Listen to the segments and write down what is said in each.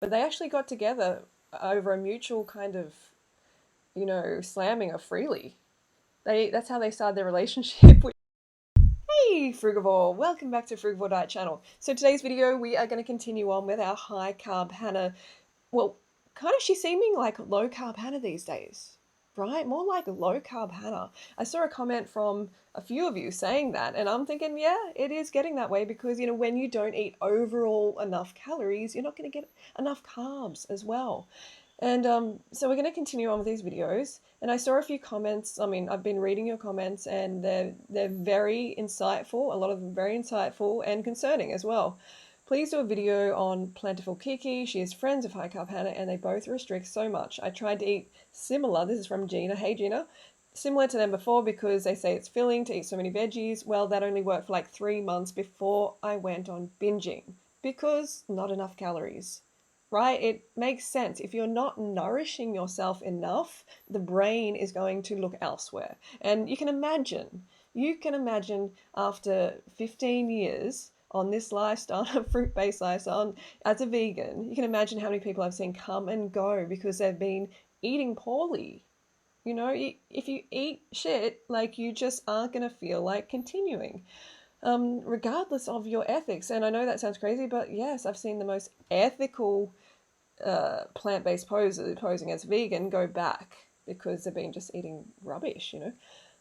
but they actually got together over a mutual kind of, slamming of Freelee. That's how they started their relationship. Hey Frugivore, welcome back to Frugivore Diet Channel. So today's video we are going to continue on with our high carb Hannah. Well, kind of she's seeming like low carb Hannah these days, right? More like low carb Hannah. I saw a comment from a few of you saying that, and I'm thinking, yeah, it is getting that way because, when you don't eat overall enough calories, you're not going to get enough carbs as well. And so we're going to continue on with these videos. And I saw a few comments. I mean, I've been reading your comments, and they're very insightful. A lot of them very insightful and concerning as well. Please do a video on Plentiful Kiki. She is friends of High Carb Hannah, and they both restrict so much. I tried to eat similar. This is from Gina. Hey, Gina. Similar to them before because they say it's filling to eat so many veggies. Well, that only worked for like 3 months before I went on binging because not enough calories. Right? It makes sense. If you're not nourishing yourself enough, the brain is going to look elsewhere. And you can imagine after 15 years on this lifestyle, a fruit-based lifestyle, as a vegan, you can imagine how many people I've seen come and go because they've been eating poorly. If you eat shit, like you just aren't going to feel like continuing. Regardless of your ethics. And I know that sounds crazy, but yes, I've seen the most ethical plant-based posing as vegan go back because they've been just eating rubbish,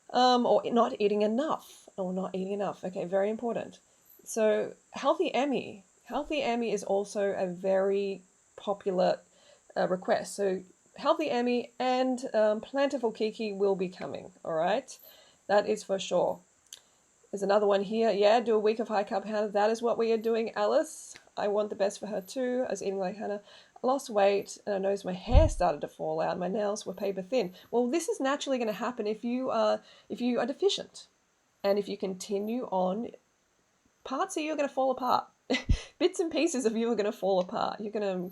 or not eating enough. Okay, very important. So Healthy Emmy is also a very popular request. So Healthy Emmy and Plentiful Kiki will be coming, all right? That is for sure. There's another one here. Yeah, do a week of high carb Hannah. That is what we are doing, Alice. I want the best for her too. I was eating like Hannah. I lost weight and I noticed my hair started to fall out. My nails were paper thin. Well, this is naturally going to happen if you are deficient. And if you continue on, parts of you are going to fall apart. Bits and pieces of you are going to fall apart. You're going to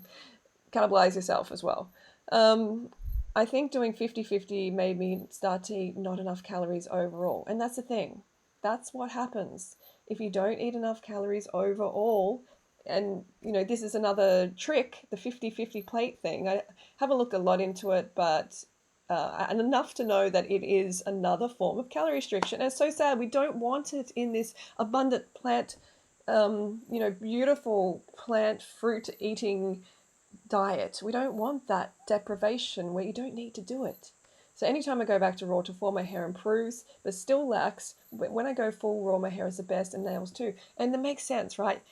cannibalize yourself as well. I think doing 50-50 made me start to eat not enough calories overall. And that's the thing. That's what happens if you don't eat enough calories overall. And, this is another trick, the 50-50 plate thing. I haven't looked a lot into it, but and enough to know that it is another form of calorie restriction. And it's so sad. We don't want it in this abundant plant, beautiful plant fruit eating diet. We don't want that deprivation where you don't need to do it. So anytime I go back to raw to full, my hair improves, but still lacks. When I go full raw, my hair is the best, and nails too. And that makes sense, right?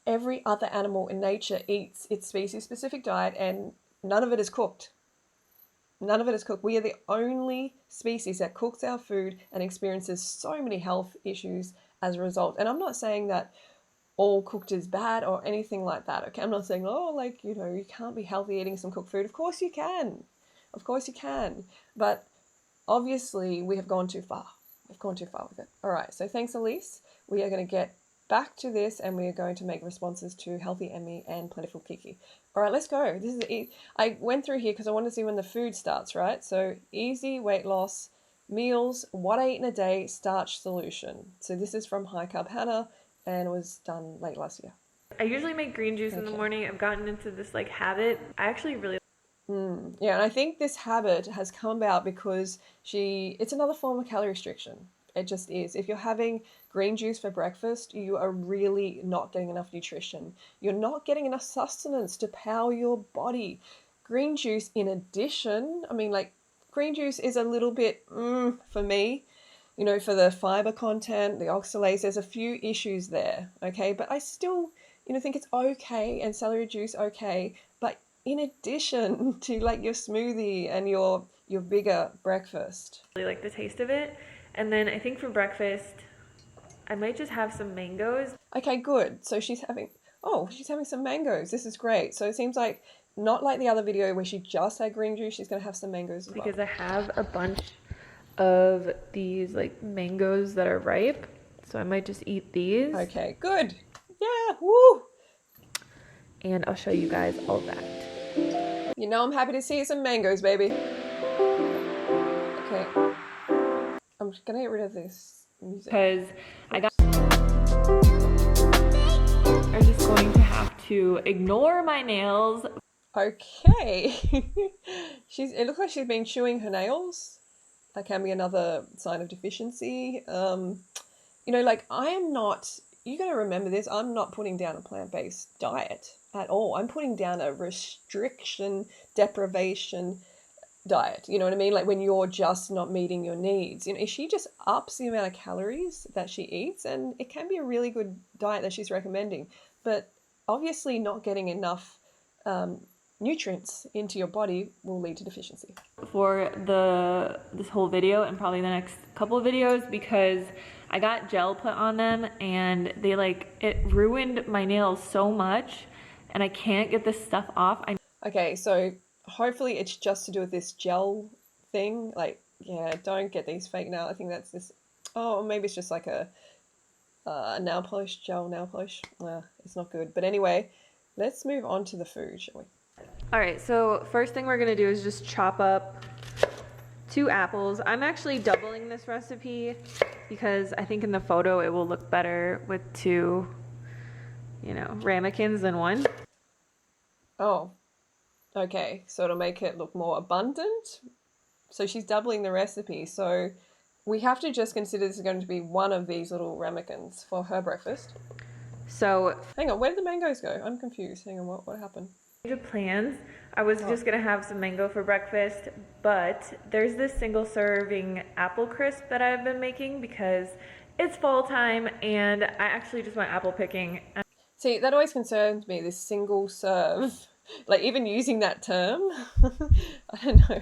Every other animal in nature eats its species-specific diet, and none of it is cooked. None of it is cooked. We are the only species that cooks our food and experiences so many health issues as a result. And I'm not saying that all cooked is bad or anything like that, okay? I'm not saying, you can't be healthy eating some cooked food. Of course you can. Of course you can. But obviously we have gone too far. We've gone too far with it. All right, so thanks, Elise. We are going to get back to this and we are going to make responses to Healthy Emmy and Plentiful Kiki. All right, let's go. I went through here because I wanted to see when the food starts, right? So easy weight loss, meals, what I eat in a day, starch solution. So this is from High Carb Hannah and it was done late last year. I usually make green juice in the morning. I've gotten into this habit. I actually really yeah, and I think this habit has come about because it's another form of calorie restriction. It just is. If you're having green juice for breakfast, you are really not getting enough nutrition. You're not getting enough sustenance to power your body. Green juice, in addition, green juice is a little bit, for me, for the fiber content, the oxalase, there's a few issues there, okay? But I still, think it's okay, and celery juice okay. But in addition to your smoothie and your bigger breakfast. really like the taste of it. And then I think for breakfast, I might just have some mangoes. Okay, good. So she's having some mangoes. This is great. So it seems like not like the other video where she just had green juice, she's going to have some mangoes as well. Because I have a bunch of these mangoes that are ripe. So I might just eat these. Okay, good. Yeah, woo! And I'll show you guys all that. I'm happy to see some mangoes, baby. Okay. I'm just gonna get rid of this music. Because I'm just going to have to ignore my nails. Okay. It looks like she's been chewing her nails. That can be another sign of deficiency. You know, like I am not, you got to remember this, I'm not putting down a plant-based diet at all. I'm putting down a restriction, deprivation diet. You know what I mean? Like when you're just not meeting your needs. You know, she just ups the amount of calories that she eats, and it can be a really good diet that she's recommending. But obviously, not getting enough nutrients into your body will lead to deficiency. For this whole video and probably the next couple of videos, because I got gel put on them and it ruined my nails so much, and I can't get this stuff off. Okay, so hopefully it's just to do with this gel thing. Like, yeah, don't get these fake nails. I think that's this. Oh, maybe it's just like a nail polish, gel nail polish. It's not good. But anyway, let's move on to the food, shall we? All right, so first thing we're gonna do is just chop up 2 apples. I'm actually doubling this recipe because I think in the photo it will look better with 2, ramekins than 1. Oh, okay. So it'll make it look more abundant. So she's doubling the recipe. So we have to just consider this is going to be one of these little ramekins for her breakfast. So hang on, where did the mangoes go? I'm confused. Hang on, what happened? Plans. I was just gonna have some mango for breakfast, but there's this single serving apple crisp that I've been making because it's fall time and I actually just went apple picking. See, that always concerns me, this single serve. Like even using that term, I don't know.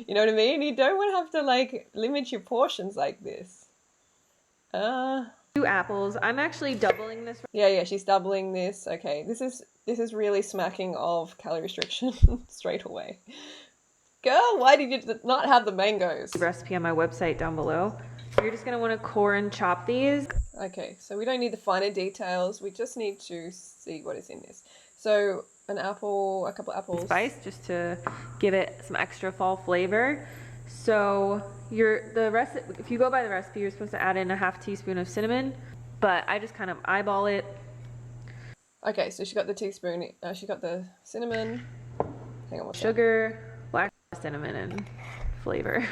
You know what I mean? You don't want to have to like limit your portions like this. 2 apples. I'm actually doubling this. Yeah, she's doubling this. Okay, this is really smacking of calorie restriction straight away. Girl, why did you not have the mangoes? Recipe on my website down below. You're just gonna want to core and chop these. Okay, so we don't need the finer details. We just need to see what is in this. So an apple, a couple apples. Spice just to give it some extra fall flavor. So if you go by the recipe, you're supposed to add in a ½ teaspoon of cinnamon, but I just kind of eyeball it. Okay, so she got the teaspoon, she got the cinnamon. Hang on, what's sugar, black cinnamon, and flavor.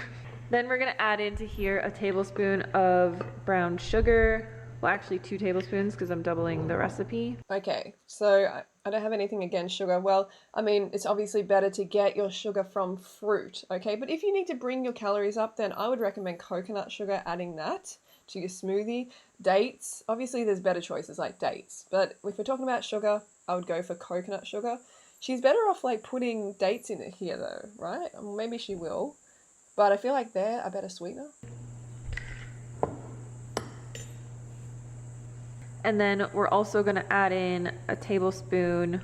Then we're gonna add into here a tablespoon of brown sugar. Well, actually 2 tablespoons because I'm doubling the recipe. Okay, so I don't have anything against sugar. Well, I mean, it's obviously better to get your sugar from fruit, okay? But if you need to bring your calories up, then I would recommend coconut sugar, adding that to your smoothie. Dates, obviously there's better choices like dates, but if we're talking about sugar, I would go for coconut sugar. She's better off like putting dates in it here though, right? Maybe she will, but I feel like they're a better sweetener. And then we're also gonna add in a tablespoon.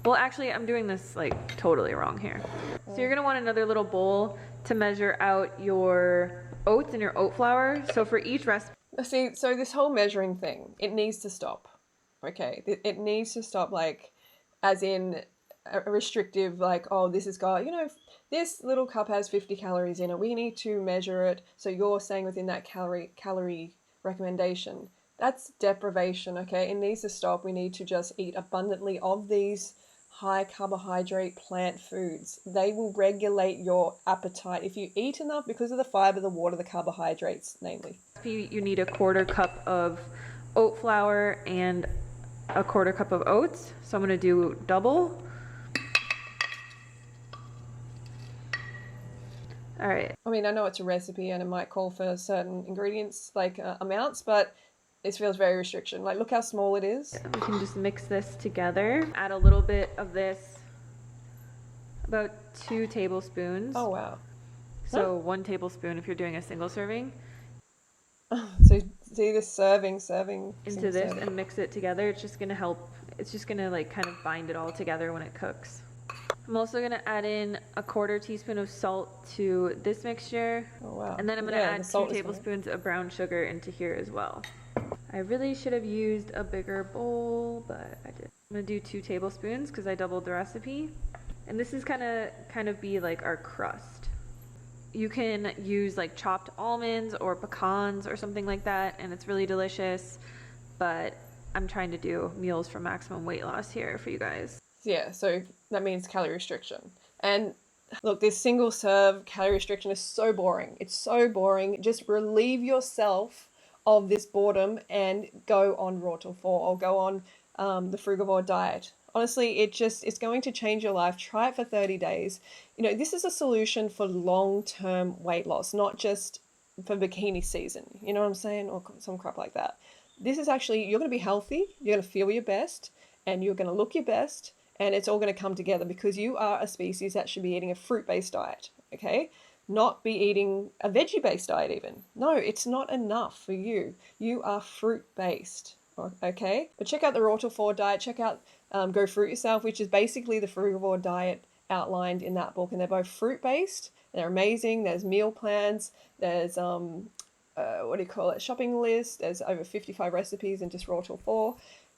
Well, actually, I'm doing this like totally wrong here. So you're gonna want another little bowl to measure out your oats and your oat flour. So for each recipe. See, so this whole measuring thing, it needs to stop. Okay, it needs to stop, like, as in a restrictive, like, oh, this has got, this little cup has 50 calories in it. We need to measure it. So you're staying within that calorie recommendation. That's deprivation, okay? It needs to stop. We need to just eat abundantly of these high carbohydrate plant foods. They will regulate your appetite if you eat enough because of the fiber, the water, the carbohydrates, namely. You need a 1/4 cup of oat flour and a 1/4 cup of oats. So I'm gonna do double. All right. I mean, I know it's a recipe and it might call for certain ingredients, like amounts, but this feels very restriction. Like, look how small it is. We can just mix this together. Add a little bit of this, about 2 tablespoons. Oh, wow. So 1 tablespoon if you're doing a single serving. So see this serving into this and mix it together. It's just gonna help. It's just gonna like kind of bind it all together when it cooks. I'm also gonna add in a 1/4 teaspoon of salt to this mixture. Oh, wow. And then I'm gonna add 2 tablespoons of brown sugar into here as well. I really should have used a bigger bowl, but I did. I'm gonna do 2 tablespoons because I doubled the recipe. And this is kind of be like our crust. You can use like chopped almonds or pecans or something like that, and it's really delicious. But I'm trying to do meals for maximum weight loss here for you guys. Yeah, so that means calorie restriction. And look, this single serve calorie restriction is so boring. It's so boring. Just relieve yourself of this boredom and go on Raw till 4 or go on the Frugivore diet. Honestly, it's going to change your life. Try it for 30 days. You know, this is a solution for long-term weight loss, not just for bikini season. You know what I'm saying? Or some crap like that. This is actually, you're going to be healthy, you're going to feel your best, and you're going to look your best, and it's all going to come together because you are a species that should be eating a fruit-based diet, okay? Not be eating a veggie-based diet even. No, it's not enough for you. You are fruit-based, okay? But check out the Raw till 4 diet. Check out Go Fruit Yourself, which is basically the Frugivore diet outlined in that book. And they're both fruit-based. They're amazing. There's meal plans. There's, what do you call it, shopping list. There's over 55 recipes in just Raw till 4.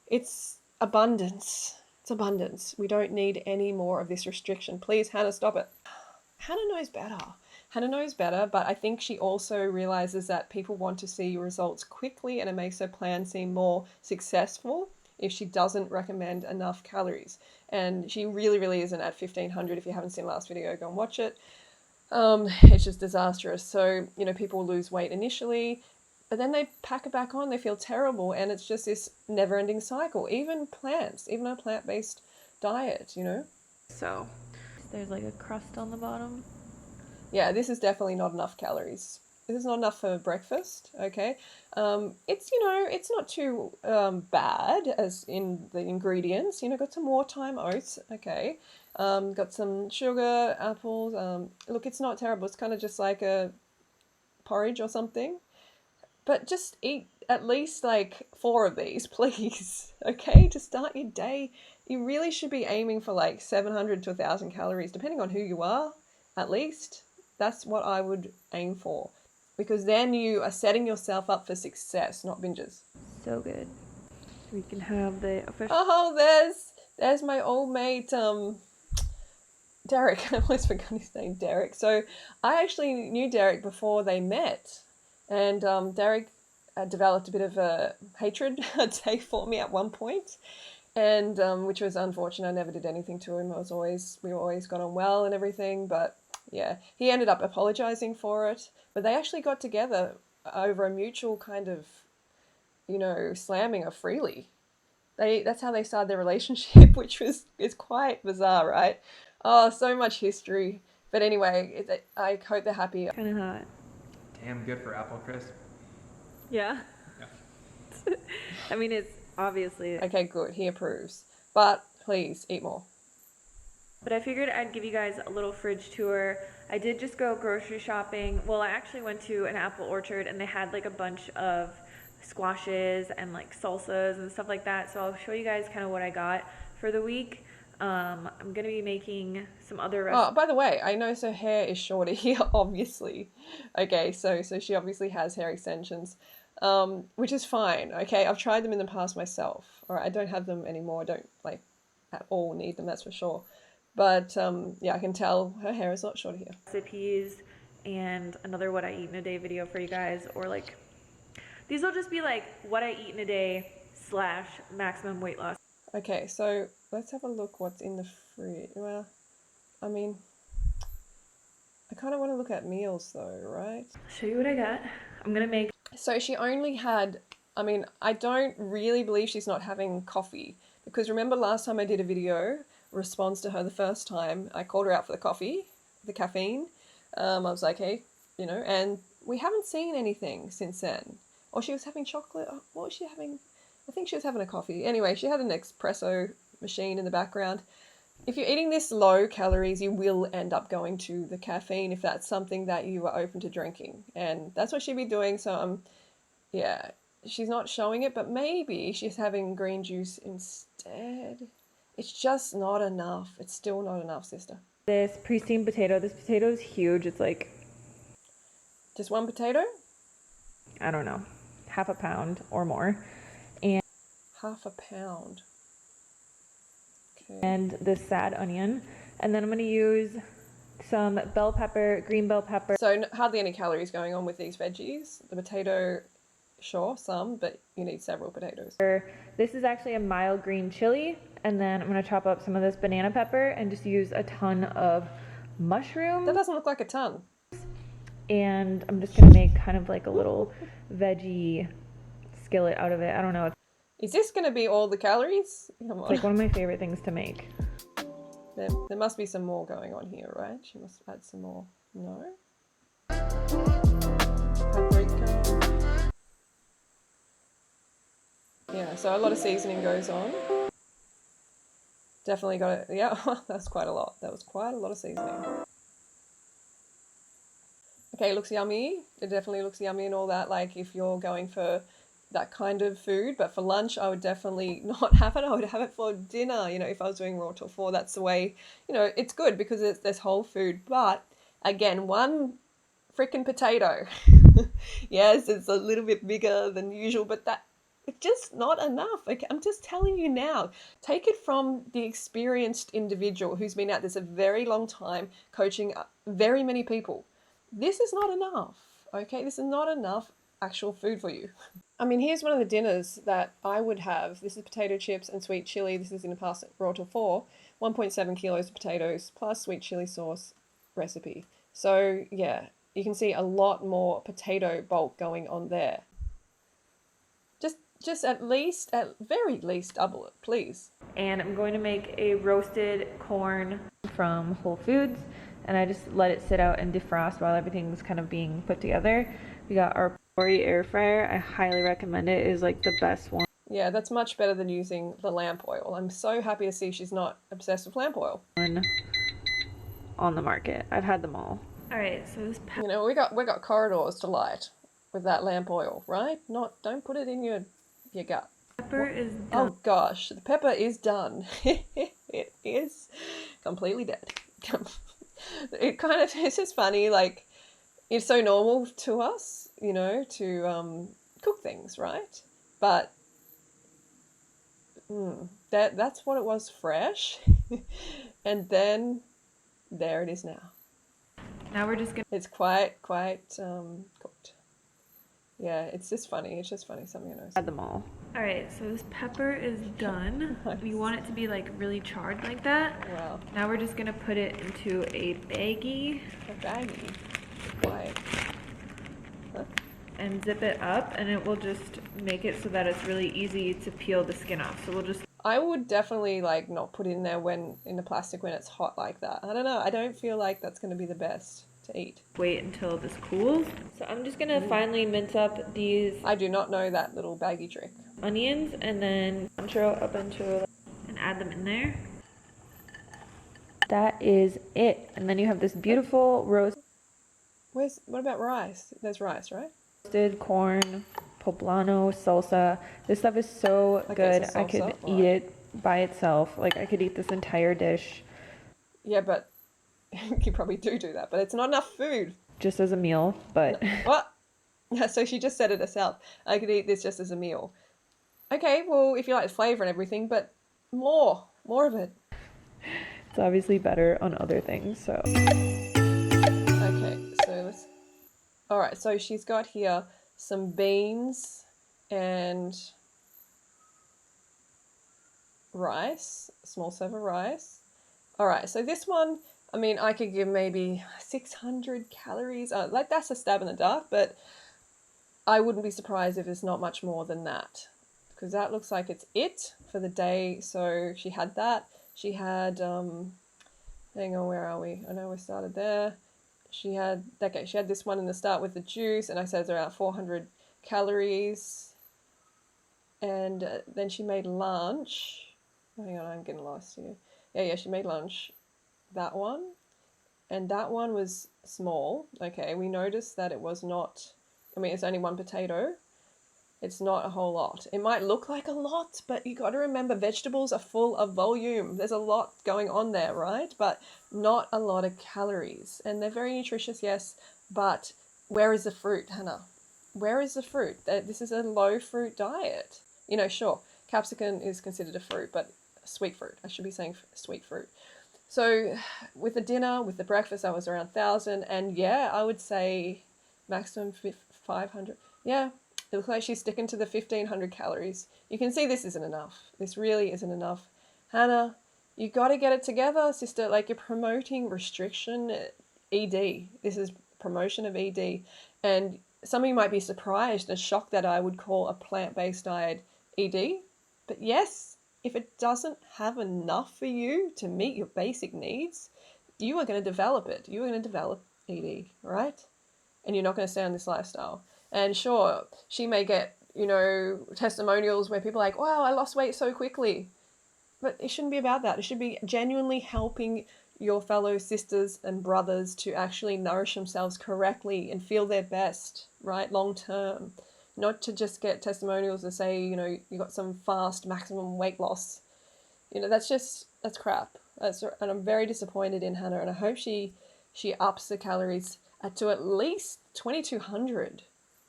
It's abundance. It's abundance. We don't need any more of this restriction. Please, Hannah, stop it. Hannah knows better. Hannah knows better, but I think she also realizes that people want to see results quickly, and it makes her plan seem more successful if she doesn't recommend enough calories. And she really, really isn't at 1500. If you haven't seen the last video, go and watch it. It's just disastrous. So, you know, people lose weight initially, but then they pack it back on, they feel terrible, and it's just this never-ending cycle. Even plants, even a plant-based diet, you know? So there's like a crust on the bottom. Yeah, this is definitely not enough calories. This is not enough for breakfast, okay? It's, you know, it's not too bad as in the ingredients. You know, got some wartime oats, okay? Got some sugar, apples. Look, it's not terrible. It's kind of just like a porridge or something. But just eat at least like 4 of these, please, okay? To start your day, you really should be aiming for like 700 to 1,000 calories, depending on who you are, at least. That's what I would aim for, because then you are setting yourself up for success, not binges. So good. We can have the official. Oh, there's my old mate, Derek. I almost forgot his name, Derek. So I actually knew Derek before they met, and Derek developed a bit of a hatred, I'd say, for me at one point, and which was unfortunate. I never did anything to him. We always got on well and everything, but yeah, he ended up apologizing for it. But they actually got together over a mutual kind of, you know, slamming of Freelee. That's how they started their relationship, which is quite bizarre, right? Oh, so much history. But anyway, I hope they're happy. Kind of hot. Damn good for apple crisp. Yeah. Yeah. I mean, it's obviously. Okay, good. He approves. But please eat more. But I figured I'd give you guys a little fridge tour. I did just go grocery shopping. Well, I actually went to an apple orchard and they had like a bunch of squashes and like salsas and stuff like that. So I'll show you guys kind of what I got for the week. I'm going to be making some other recipes. Oh, by the way, I notice her hair is shorter here, obviously. Okay, so she obviously has hair extensions, which is fine. Okay, I've tried them in the past myself. All right, I don't have them anymore. I don't like at all need them, that's for sure. But yeah, I can tell her hair is a lot shorter here. Recipes and another what I eat in a day video for you guys, or like these will just be like what I eat in a day / maximum weight loss. Okay, so let's have a look what's in the fridge. Well, I mean, I kind of want to look at meals though, right? I'll show you what I got. I'm gonna make. So she only had, I mean, I don't really believe she's not having coffee, because remember last time I did a video response to her the first time, I called her out for the coffee, the caffeine. I was like, hey, you know, and we haven't seen anything since then. Or she was having chocolate. What was she having? I think she was having a coffee. Anyway, she had an espresso machine in the background. If you're eating this low calories, you will end up going to the caffeine if that's something that you are open to drinking. And that's what she'd be doing. So, yeah, she's not showing it, but maybe she's having green juice instead. It's just not enough. It's still not enough, sister. This pre-steamed potato. This potato is huge. It's like... Just one potato? I don't know. Half a pound or more. Half a pound. Okay. And this sad onion. And then I'm going to use some bell pepper, green bell pepper. So hardly any calories going on with these veggies. The potato sure, some, but you need several potatoes. This is actually a mild green chili, and then I'm gonna chop up some of this banana pepper and just use a ton of mushrooms. That doesn't look like a ton. And I'm just gonna make kind of like a little veggie skillet out of it. I don't know. Is this going to be all the calories? Come It's on. like one of my favorite things to make. There must be some more going on here, right? She must add some more. No? Paprika. Yeah, so a lot of seasoning goes on. Definitely got it. Yeah, that's quite a lot. That was quite a lot of seasoning. Okay, it looks yummy. It definitely looks yummy and all that. Like if you're going for that kind of food, but for lunch, I would definitely not have it. I would have it for dinner. You know, if I was doing raw tofu, that's the way. You know, it's good because there's whole food. But again, one freaking potato. Yes, it's a little bit bigger than usual, but it's just not enough. Okay, I'm just telling you now. Take it from the experienced individual who's been at this a very long time, coaching very many people. This is not enough. Okay, this is not enough actual food for you. I mean, here's one of the dinners that I would have. This is potato chips and sweet chili. This is in a pasta raw to 1.7 kilos of potatoes plus sweet chili sauce recipe. So yeah, you can see a lot more potato bulk going on there. Just at very least double it, please. And I'm going to make a roasted corn from Whole Foods, and I just let it sit out and defrost while everything's kind of being put together. We got our Free air fryer. I highly recommend it. It is like the best one. Yeah, that's much better than using the lamp oil. I'm so happy to see she's not obsessed with lamp oil. On the market. I've had them all. All right, so this You know, we got corridors to light with that lamp oil, right? Don't put it in your gut. pepper is done. Oh gosh, the pepper is done. It is completely dead. It's just funny, like it's so normal to us, you know, to cook things, right? But that's what it was fresh. And then there it is now. Now we're just gonna... It's quite cooked. Yeah, it's just funny. It's just funny. Something I know. Add them all. All right, so this pepper is done. Nice. We want it to be like really charred like that. Wow. Now we're just gonna put it into a baggie. A baggie. Quiet. Huh? And zip it up, and it will just make it so that it's really easy to peel the skin off. So we'll just... I would definitely like not put it in there in the plastic when it's hot like that. I don't know. I don't feel like that's going to be the best to eat. Wait until this cools. So I'm just gonna finally mince up these... I do not know that little baggie trick. Onions, and then cilantro up into... and add them in there. That is it. And then you have this beautiful roast... What about rice? There's rice, right? Roasted corn, poblano, salsa. This stuff is so Okay, good. so I could salsa, eat it by itself. Like, I could eat this entire dish Yeah, but you probably do that, but it's not enough food. just as a meal, but... What? Yeah, so she just said it herself. I could eat this just as a meal. Okay, well, if you like the flavor and everything, but more of it. It's obviously better on other things, so... Okay, so let's... Alright, so she's got here some beans and rice, a small serve of rice. Alright, so this one, I mean, I could give maybe 600 calories. Like, that's a stab in the dark, but I wouldn't be surprised if it's not much more than that. Because that looks like it's it for the day. So she had that. She had, hang on, where are we? I know we started there. She had this one in the start with the juice, and I said it's around 400 calories. And then she made lunch. Hang on, I'm getting lost here. Yeah, she made lunch. That one. And that one was small. Okay, we noticed that it was not, I mean, it's only one potato. It's not a whole lot. It might look like a lot, but you got to remember vegetables are full of volume. There's a lot going on there, right? But not a lot of calories. And they're very nutritious, yes, but where is the fruit, Hannah? Where is the fruit? This is a low fruit diet. You know, sure, capsicum is considered a fruit, but sweet fruit. I should be saying sweet fruit. So with the dinner, with the breakfast, I was around 1,000. And yeah, I would say maximum 500. Yeah, It looks like she's sticking to the 1,500 calories. You can see this isn't enough. This really isn't enough. Hannah, you got to get it together, sister. Like, you're promoting restriction, ED. This is promotion of ED. And some of you might be surprised and shocked that I would call a plant-based diet ED. But yes, if it doesn't have enough for you to meet your basic needs, you are going to develop it. You are going to develop ED, right? And you're not going to stay on this lifestyle. And sure, she may get, testimonials where people are like, wow, I lost weight so quickly. But it shouldn't be about that. It should be genuinely helping your fellow sisters and brothers to actually nourish themselves correctly and feel their best, right, long term. Not to just get testimonials that say, you got some fast maximum weight loss. That's crap. And I'm very disappointed in Hannah, and I hope she ups the calories to at least 2,200,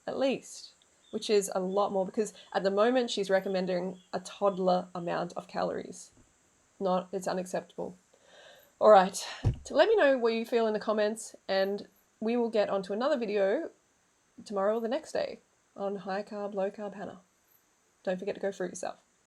at least, which is a lot more, because at the moment she's recommending a toddler amount of calories. It's unacceptable. All right, let me know what you feel in the comments, and we will get onto another video tomorrow or the next day on high carb, low carb Hannah. Don't forget to go fruit yourself.